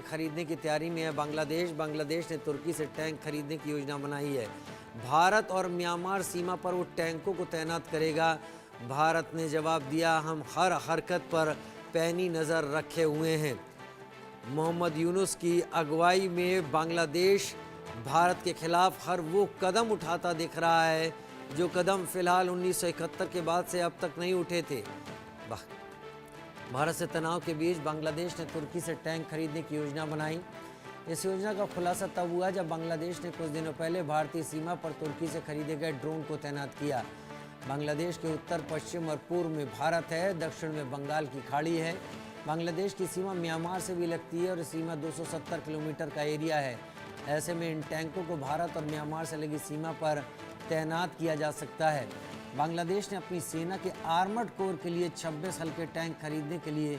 खरीदने की तैयारी में है बांग्लादेश ने तुर्की से टैंक खरीदने की योजना बनाई है। भारत और म्यांमार सीमा पर वो टैंकों को तैनात करेगा। भारत ने जवाब दिया, हम हर हरकत पर पैनी नज़र रखे हुए हैं। मोहम्मद यूनुस की अगुवाई में बांग्लादेश भारत के खिलाफ हर वो कदम उठाता दिख रहा है जो कदम फिलहाल 1971 के बाद से अब तक नहीं उठे थे। भारत से तनाव के बीच बांग्लादेश ने तुर्की से टैंक खरीदने की योजना बनाई। इस योजना का खुलासा तब हुआ जब बांग्लादेश ने कुछ दिनों पहले भारतीय सीमा पर तुर्की से खरीदे गए ड्रोन को तैनात किया। बांग्लादेश के उत्तर पश्चिम और पूर्व में भारत है, दक्षिण में बंगाल की खाड़ी है। बांग्लादेश की सीमा म्यांमार से भी लगती है और सीमा 270 किलोमीटर का एरिया है। ऐसे में इन टैंकों को भारत और म्यांमार से लगी सीमा पर तैनात किया जा सकता है। बांग्लादेश ने अपनी सेना के आर्मर्ड कोर के लिए 26 हल्के टैंक खरीदने के लिए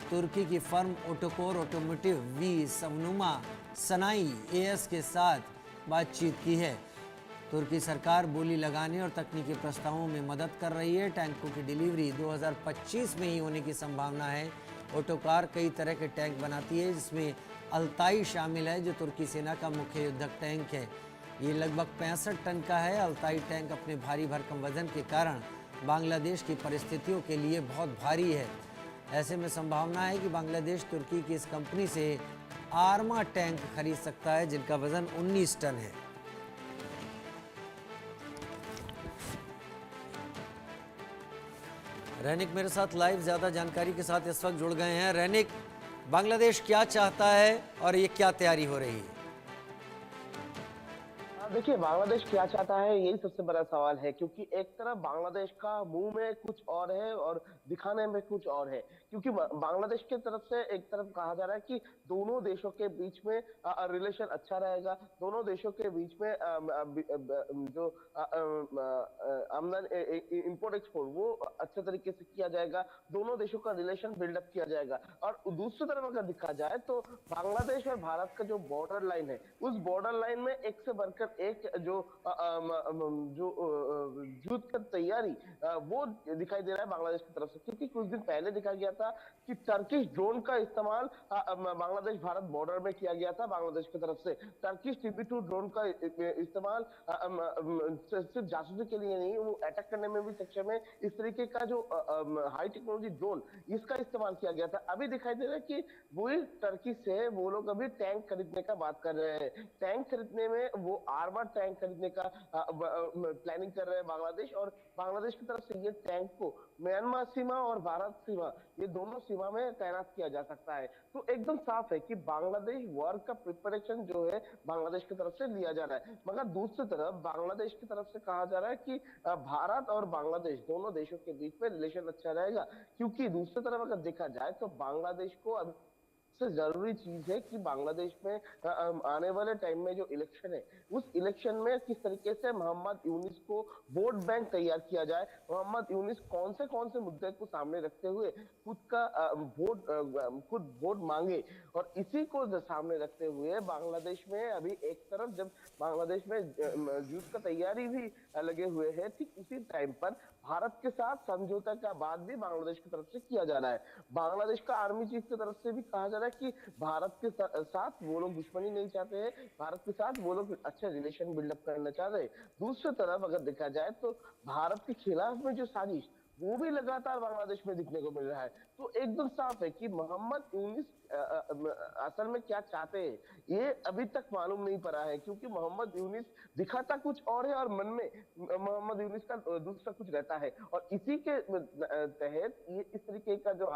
तुर्की की firm Otokar Otomotiv ve Savunma Sanayi AS के साथ बातचीत की है। तुर्की सरकार बोली लगाने और तकनीकी प्रस्तावों में मदद कर रही है। टैंकों की डिलीवरी 2025 में ही होने की संभावना है। ओटोकार कई तरह के टैंक बनाती है, जिसमें अल्ताई शामिल है जो तुर्की सेना का मुख्य युद्धक टैंक है। ये लगभग 65 टन का है। अल्ताई टैंक अपने भारी भरकम वजन के कारण बांग्लादेश की परिस्थितियों के लिए बहुत भारी है। ऐसे में संभावना है कि बांग्लादेश तुर्की की इस कंपनी से आर्मा टैंक खरीद सकता है जिनका वजन 19 टन है। रैनिक मेरे साथ लाइव ज़्यादा जानकारी के साथ इस वक्त जुड़ गए हैं। रैनिक, बांग्लादेश क्या चाहता है और ये क्या तैयारी हो रही है? देखिए, बांग्लादेश क्या चाहता है यही सबसे बड़ा सवाल है, क्योंकि एक तरफ बांग्लादेश का मुंह में कुछ और है और दिखाने में कुछ और है। क्योंकि बांग्लादेश की तरफ से एक तरफ कहा जा रहा है कि दोनों देशों के बीच में रिलेशन अच्छा रहेगा, दोनों देशों के बीच में जो आमदनी इंपोर्ट एक्सपोर्ट वो अच्छे तरीके से किया जाएगा, दोनों देशों का रिलेशन बिल्डअप किया जाएगा। और दूसरी तरफ अगर देखा जाए तो बांग्लादेश और भारत का जो बॉर्डर लाइन है, उस बॉर्डर लाइन में एक से बढ़कर एक जो युद्ध की तैयारी वो दिखाई दे रहा है बांग्लादेश की तरफ से। क्योंकि कुछ दिन पहले देखा गया था कि टर्किश ड्रोन का इस्तेमाल बांग्लादेश भारत बॉर्डर में किया गया था। बांग्लादेश की तरफ से टर्किश TB2 ड्रोन का इस्तेमाल सिर्फ जासूसी के लिए नहीं, वो अटैक करने में भी सक्षम है। इस तरीके का जो हाई टेक्नोलॉजी ड्रोन, इसका इस्तेमाल किया गया था। अभी दिखाई दे रहा है कि वही टर्की से वो लोग अभी टैंक खरीदने का बात कर रहे हैं। टैंक खरीदने में वो आर्मर टैंक खरीदने का प्लानिंग कर रहे हैं बांग्लादेश। और बांग्लादेश की तरफ से ये टैंक को म्यांमार सीमा और भारत सीमा, ये दोनों सीमा में तैनात किया जा सकता है। तो एकदम साफ है कि बांग्लादेश वॉर का प्रिपरेशन जो है बांग्लादेश की तरफ से लिया जा रहा है। मगर दूसरी तरफ बांग्लादेश की तरफ से कहा जा रहा है कि भारत और बांग्लादेश दोनों देशों के बीच में रिलेशन अच्छा रहेगा। क्योंकि दूसरी तरफ अगर देखा जाए तो बांग्लादेश को अब सबसे जरूरी चीज है कि बांग्लादेश में आने वाले टाइम में जो इलेक्शन है, उस इलेक्शन में किस तरीके से मोहम्मद यूनिस को वोट बैंक तैयार किया जाए। मोहम्मद यूनिस कौन से मुद्दे को सामने रखते हुए खुद वोट मांगे। और इसी को सामने रखते हुए बांग्लादेश में अभी एक तरफ जब बांग्लादेश में युद्ध का तैयारी भी लगे हुए हैं, ठीक उसी टाइम पर भारत के साथ समझौता का बात भी बांग्लादेश की तरफ से किया जा रहा है। बांग्लादेश का आर्मी चीफ की तरफ से भी कहा जा रहा है कि भारत के साथ वो लोग दुश्मनी नहीं चाहते हैं, भारत के साथ वो लोग अच्छे रिलेशन बिल्डअप करना चाह रहे हैं। दूसरी तरफ अगर देखा जाए तो भारत के खिलाफ में जो साजिश, वो भी लगातार बांग्लादेश में दिखने को मिल रहा है। तो एकदम साफ है कि मोहम्मद यूनिस असल में क्या चाहते हैं ये अभी तक मालूम नहीं पड़ा है। क्योंकि मोहम्मद यूनिस दिखाता कुछ और है और मन में मोहम्मद यूनिस का दूसरा कुछ रहता है। और इसी के तहत ये इस तरीके का जो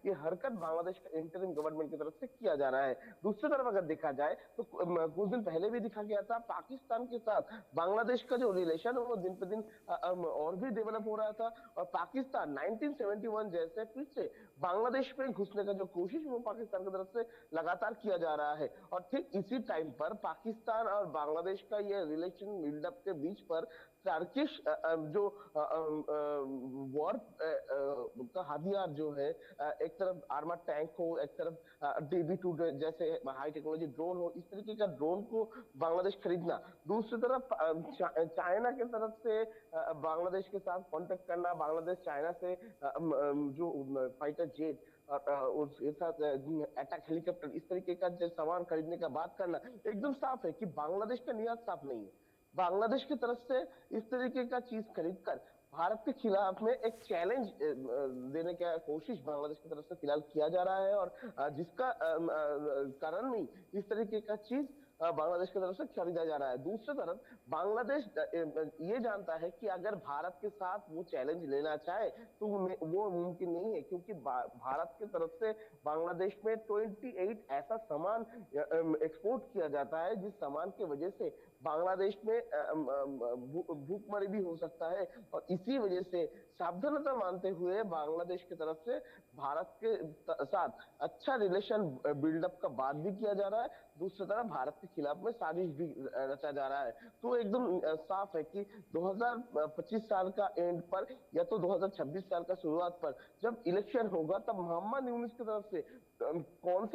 ये हरकत बांग्लादेश का इंटरिम गवर्नमेंट की तरफ से किया जा रहा है। दूसरी तरफ अगर देखा जाए तो कुछ दिन पहले भी दिखा गया था पाकिस्तान के साथ बांग्लादेश का जो रिलेशन है वो दिन पे दिन और भी डेवलप हो रहा था। और पाकिस्तान 1971 जैसे फिर से बांग्लादेश में घुसने का जो कोशिश वो पाकिस्तान की तरफ से लगातार किया जा रहा है। और ठीक इसी टाइम पर पाकिस्तान और बांग्लादेश का ये रिलेशन बिल्डअप के बीच पर टर्किश जो वॉर का हथियार जो है, एक तरफ आर्मर टैंक हो, एक तरफ TB2 जैसे हाई टेक्नोलॉजी ड्रोन हो, इस तरीके का ड्रोन को बांग्लादेश खरीदना। दूसरी तरफ चाइना की तरफ से बांग्लादेश के साथ कांटेक्ट करना, बांग्लादेश चाइना से जो फाइटर जेट और उसके साथ अटैक हेलीकॉप्टर, इस तरीके का जो सामान खरीदने का बात करना, एकदम साफ है कि बांग्लादेश का नियत साफ नहीं है। बांग्लादेश की तरफ से इस तरीके का चीज खरीद कर भारत के खिलाफ में एक चैलेंज देने का कोशिश बांग्लादेश की तरफ से फिलहाल किया जा रहा है, और जिसका कारण नहीं इस तरीके का चीज बांग्लादेश की तरफ से खरीदा जा रहा है। दूसरी तरफ बांग्लादेश ये जानता है कि अगर भारत के साथ वो चैलेंज लेना चाहे तो वो मुमकिन नहीं है, क्योंकि भारत की तरफ से बांग्लादेश में 28 ऐसा सामान एक्सपोर्ट किया जाता है जिस सामान की वजह से बांग्लादेश में भूखमरी भी हो सकता है। और इसी वजह से सावधानता मानते हुए बांग्लादेश की तरफ से भारत के साथ अच्छा रिलेशन बिल्डअप का बात भी किया जा रहा है। दूसरी तरफ भारत के खिलाफ में साजिश भी रचा जा रहा है। तो एकदम साफ है कि 2025 साल का एंड पर या तो 2026 साल का शुरुआत पर जब इलेक्शन होगा तब मोहम्मद यूनुस की तरफ से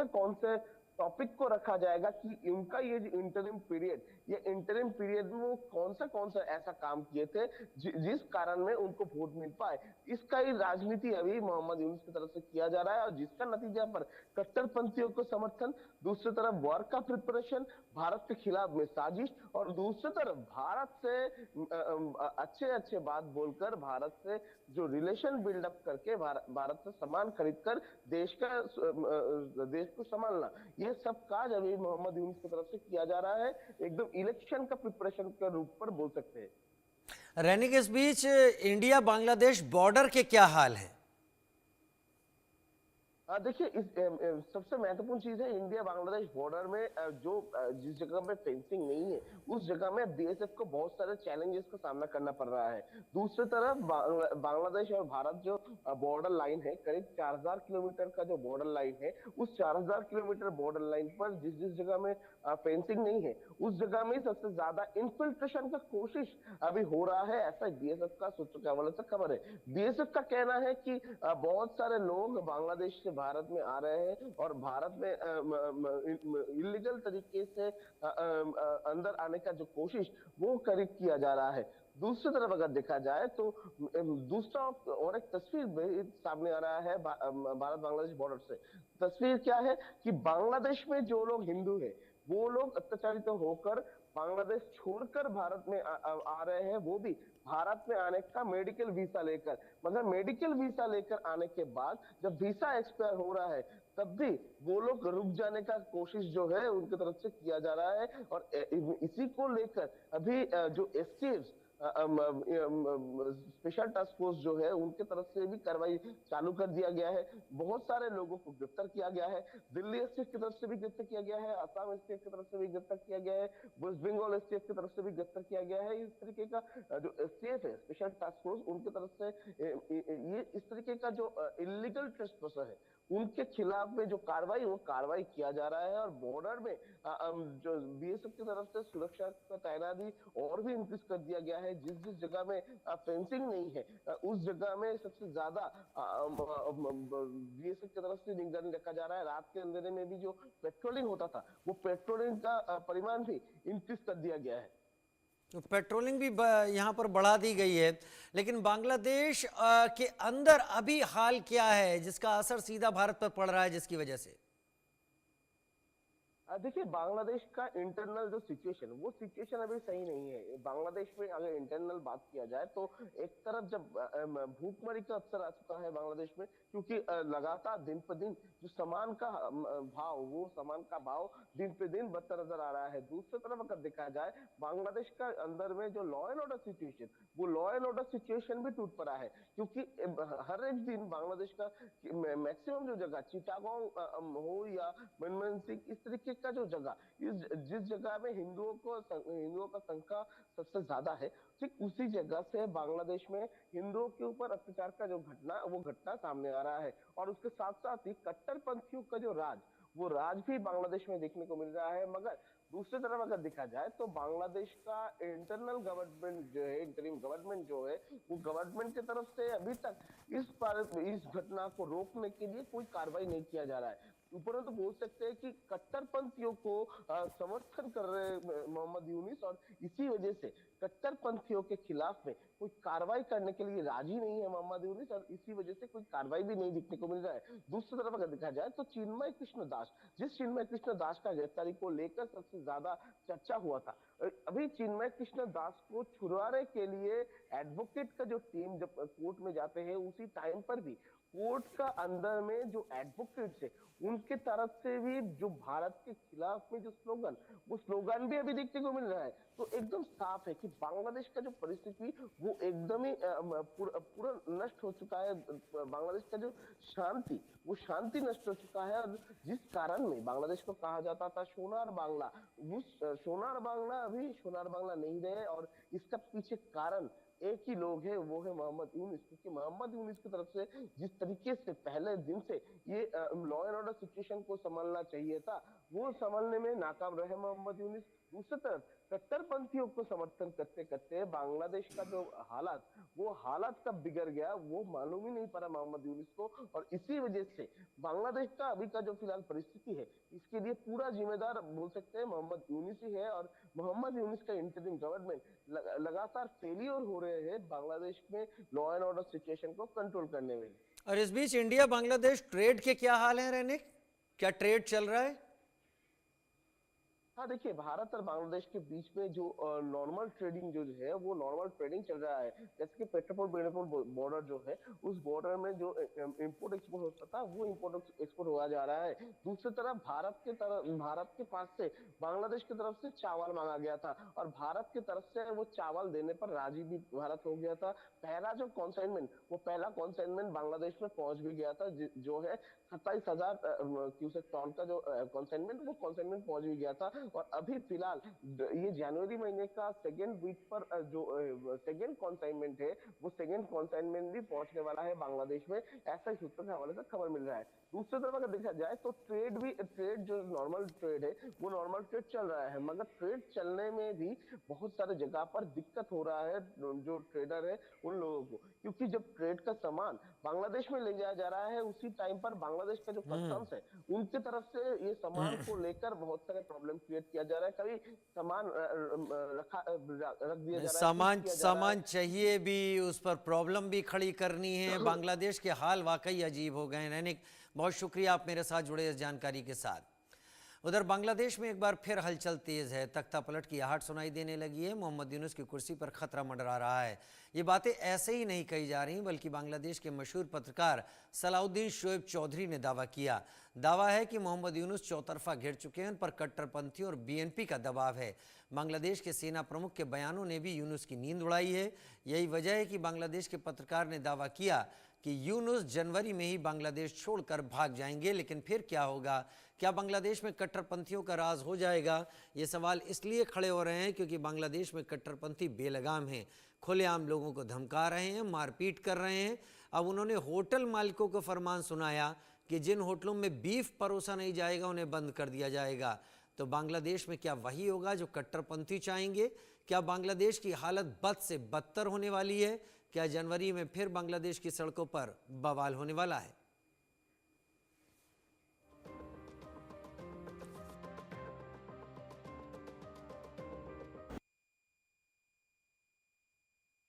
कौन से टॉपिक को रखा जाएगा कि उनका ये जो इंटरिम पीरियड में वो कौन सा ऐसा काम किए थे जिस कारण में उनको वोट मिल पाए, इसका ही राजनीति अभी मोहम्मद यूनुस की तरफ से किया जा रहा है, और जिसका नतीजा पर कट्टरपंथियों को समर्थन, दूसरी तरफ वॉर का प्रिपरेशन, भारत के खिलाफ में साजिश, और दूसरी तरफ भारत से अच्छे बात बोलकर भारत से जो रिलेशन बिल्डअप करके भारत से सामान खरीद कर देश को संभालना, ये सब काज अभी मोहम्मद यूनुस की तरफ से किया जा रहा है। एकदम इलेक्शन का प्रिपरेशन के रूप पर बोल सकते हैं। रहने के इस बीच इंडिया बांग्लादेश बॉर्डर के क्या हाल है? देखिए, इस सबसे महत्वपूर्ण चीज है इंडिया बांग्लादेश बॉर्डर में जिस जगह में फेंसिंग नहीं है उस जगह में बीएसएफ को बहुत सारे चैलेंजेस का सामना करना पड़ रहा है। दूसरी तरफ बांग्लादेश और भारत जो बॉर्डर लाइन है, करीब 4000 किलोमीटर का जो बॉर्डर लाइन है, उस 4000 किलोमीटर बॉर्डर लाइन पर जिस जगह में फेंसिंग नहीं है उस जगह में सबसे ज्यादा इन्फिल्ट्रेशन का कोशिश अभी हो रहा है, ऐसा बीएसएफ का सूत्रों के हवाले से खबर है। बीएसएफ का कहना है कि बहुत सारे लोग बांग्लादेश से भारत में आ रहे हैं और भारत में इलीगल तरीके से अंदर आने का जो कोशिश वो किया जा रहा है। दूसरी तरफ अगर देखा जाए तो दूसरा और एक तस्वीर सामने आ रहा है भारत बांग्लादेश बॉर्डर से। तस्वीर क्या है कि बांग्लादेश में जो लोग हिंदू हैं वो लोग अत्याचारित होकर बांग्लादेश छोड़कर भारत में आ रहे हैं, वो भी भारत में आने का मेडिकल वीसा लेकर, मतलब मेडिकल वीसा लेकर आने के बाद जब वीसा एक्सपायर हो रहा है तब भी वो लोग रुक जाने का कोशिश जो है उनकी तरफ से किया जा रहा है। और इसी को लेकर अभी जो एसटीएफ स्पेशल टास्क फोर्स जो है उनके तरफ से भी कार्रवाई चालू कर दिया गया है। बहुत सारे लोगों को गिरफ्तार किया गया है, दिल्ली एसटीएफ की तरफ से भी गिरफ्तार किया गया है, असम एसटीएफ की तरफ से भी गिरफ्तार किया गया है, वेस्ट बंगाल एसटीएफ की तरफ से भी गिरफ्तार किया गया है। इस तरीके का जो एसटीएफ है, स्पेशल टास्क फोर्स, उनकी तरफ से ये इस तरीके का जो इलीगल ट्रेसपासर है उनके खिलाफ में जो कार्रवाई किया जा रहा है। और बॉर्डर में जो बीएसएफ की तरफ से सुरक्षा का तैनाती और भी इंक्रीज कर दिया गया है। जिस जगह में फेंसिंग नहीं है उस जगह में सबसे ज्यादा बीएसएफ की तरफ से निगरानी रखा जा रहा है। रात के अंधेरे में भी जो पेट्रोलिंग होता था वो पेट्रोलिंग का परिमाण भी इंक्रीज कर दिया गया है। तो पेट्रोलिंग भी यहाँ पर बढ़ा दी गई है, लेकिन बांग्लादेश के अंदर अभी हाल क्या है जिसका असर सीधा भारत पर पड़ रहा है, जिसकी वजह से? देखिए, बांग्लादेश का इंटरनल जो सिचुएशन वो सिचुएशन अभी सही नहीं है। बांग्लादेश में अगर इंटरनल बात किया जाए तो एक तरफ जब भूखमरी का अवसर आ चुका है बांग्लादेश में, क्योंकि लगातार दिन पर दिन जो सामान का भाव दिन पे दिन बढ़ता नजर आ रहा है। दूसरी तरफ अगर देखा जाए बांग्लादेश का अंदर में जो लॉ एंड ऑर्डर सिचुएशन भी टूट पड़ा है, क्योंकि हर एक दिन बांग्लादेश का मैक्सिमम जो जगह चिटागोंग हो या मनमोहन सिंह, इस तरीके का जो जगह जिस जगह में हिंदुओं का संख्या सबसे ज्यादा है, ठीक उसी जगह से बांग्लादेश में हिंदुओं के ऊपर अत्याचार का जो घटना सामने आ रहा है। और उसके साथ साथ ही कट्टरपंथियों का जो राज भी बांग्लादेश में देखने को मिल रहा है। मगर दूसरी तरफ अगर देखा जाए तो बांग्लादेश का इंटरनल गवर्नमेंट जो है, इंटरिम गवर्नमेंट जो है, वो गवर्नमेंट की तरफ से अभी तक इस घटना को रोकने के लिए कोई कार्रवाई नहीं किया जा रहा है। उपरंतु बोल सकते हैं कि कट्टरपंथ कट्टरपंथियों को समर्थन कर रहे मोहम्मद यूनिस, और इसी वजह से कट्टरपंथियों के खिलाफ में कोई कार्रवाई करने के लिए राजी नहीं है मोहम्मद यूनिस, और इसी वजह से कोई कार्रवाई भी नहीं देखने को मिल रहा है। दूसरी तरफ अगर देखा जाए तो चिन्मय कृष्ण दास, जिस चिन्मय कृष्ण दास का गिरफ्तारी को लेकर सबसे ज्यादा चर्चा हुआ था, अभी चिन्मय कृष्ण दास को छुड़वाने के लिए एडवोकेट का जो टीम जब कोर्ट में जाते हैं, उसी टाइम पर भी कोर्ट का अंदर में जो एडवोकेट्स है उनके तरफ से भी जो भारत के खिलाफ में जो स्लोगन, वो स्लोगन भी अभी देखने को मिल रहा है। तो एकदम साफ है कि बांग्लादेश का जो परिस्थिति वो एकदम ही पूरा नष्ट हो चुका है। बांग्लादेश का जो शांति, वो शांति नष्ट हो चुका है, और जिस कारण में बांग्लादेश को कहा जाता था सोनार बांग्ला, वो सोनार बांग्ला अभी सोनार बांग्ला नहीं रहे। और इसका पीछे कारण एक ही लोग है, वो है मोहम्मद यूनिस, क्योंकि मोहम्मद यूनिस की तरफ से जिस तरीके से पहले दिन से ये लॉ एंड ऑर्डर सिचुएशन को संभालना चाहिए था, वो संभालने में नाकाम रहे मोहम्मद यूनिस। दूसरी तरफ कट्टरपंथियों को समर्थन करते करते बांग्लादेश का जो हालात, वो हालात कब बिगड़ गया वो मालूम ही नहीं पड़ा मोहम्मद यूनिस को, और इसी वजह से बांग्लादेश का अभी का जो फिलहाल परिस्थिति है, इसके लिए पूरा जिम्मेदार बोल सकते हैं मोहम्मद यूनिस ही है। और मोहम्मद यूनिस का इंटरिम गवर्नमेंट लगातार फेलियर हो रहे हैं बांग्लादेश में लॉ एंड ऑर्डर सिचुएशन को कंट्रोल करने में। और इस बीच इंडिया बांग्लादेश ट्रेड के क्या हाल है रैनिक, क्या ट्रेड चल रहा है? हाँ देखिए, भारत और बांग्लादेश के बीच में जो नॉर्मल ट्रेडिंग जो है वो नॉर्मल ट्रेडिंग चल रहा है। जैसे कि पेट्रोल बेनीपुर बॉर्डर जो है, उस बॉर्डर में जो इंपोर्ट एक्सपोर्ट होता था वो इंपोर्ट एक्सपोर्ट हुआ जा रहा है। दूसरी तरफ भारत के पास से बांग्लादेश की तरफ से चावल मांगा गया था, और भारत की तरफ से वो चावल देने पर राजी भी भारत हो गया था। पहला जो कॉन्साइनमेंट, वो पहला कॉन्साइनमेंट बांग्लादेश में पहुंच भी गया था, जो है 27,000 क्यूसेक टन का जो कॉन्साइनमेंट, वो कॉन्साइनमेंट पहुंच भी गया था। और अभी फिलहाल ये जनवरी महीने का सेकेंड वीक पर जो सेकेंड कॉन्साइनमेंट है, वो सेकेंड कॉन्साइनमेंट भी पहुंचने वाला है बांग्लादेश में, ऐसा ही सूत्रों के हवाले से खबर मिल रहा है। दूसरी तरफ अगर देखा जाए तो ट्रेड जो नॉर्मल ट्रेड है वो नॉर्मल ट्रेड चल रहा है, मगर ट्रेड चलने में भी बहुत सारे जगह पर दिक्कत हो रहा है जो ट्रेडर है उन लोगों को, क्योंकि जब ट्रेड का सामान बांग्लादेश में ले जाया जा रहा है, उसी टाइम पर बांग्लादेश का जो कस्टम्स है उनकी तरफ से ये सामान को लेकर बहुत सारे प्रॉब्लम क्रिएट किया जा रहा है। कभी सामान रख दिया जा रहा है, सामान चाहिए भी, उस पर प्रॉब्लम भी खड़ी करनी है। बांग्लादेश के हाल वाकई अजीब हो गए। नैनिक, बहुत शुक्रिया आप मेरे साथ जुड़े इस जानकारी के साथ। उधर बांग्लादेश में एक बार फिर हलचल तेज है, तख्ता पलट की आहट सुनाई देने लगी है। मोहम्मद यूनुस की कुर्सी पर खतरा मंडरा रहा है। ये बातें ऐसे ही नहीं कही जा रही, बल्कि बांग्लादेश के मशहूर पत्रकार सलाउद्दीन शोएब चौधरी ने दावा किया। दावा है कि मोहम्मद यूनुस चौतरफा घिर चुके हैं, उन पर कट्टरपंथियों और बीएनपी का दबाव है। बांग्लादेश के सेना प्रमुख के बयानों ने भी यूनुस की नींद उड़ाई है। यही वजह है कि बांग्लादेश के पत्रकार ने दावा किया कि यूनुस जनवरी में ही बांग्लादेश छोड़कर भाग जाएंगे। लेकिन फिर क्या होगा? क्या बांग्लादेश में कट्टरपंथियों का राज हो जाएगा? ये सवाल इसलिए खड़े हो रहे हैं क्योंकि बांग्लादेश में कट्टरपंथी बेलगाम हैं, खुलेआम लोगों को धमका रहे हैं, मारपीट कर रहे हैं। अब उन्होंने होटल मालिकों को फरमान सुनाया कि जिन होटलों में बीफ परोसा नहीं जाएगा उन्हें बंद कर दिया जाएगा। तो बांग्लादेश में क्या वही होगा जो कट्टरपंथी चाहेंगे? क्या बांग्लादेश की हालत बद से बदतर होने वाली है? क्या जनवरी में फिर बांग्लादेश की सड़कों पर बवाल होने वाला है?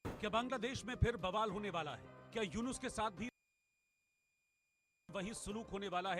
क्या बांग्लादेश में फिर बवाल होने वाला है? क्या यूनुस के साथ भी वही सुलूक होने वाला है?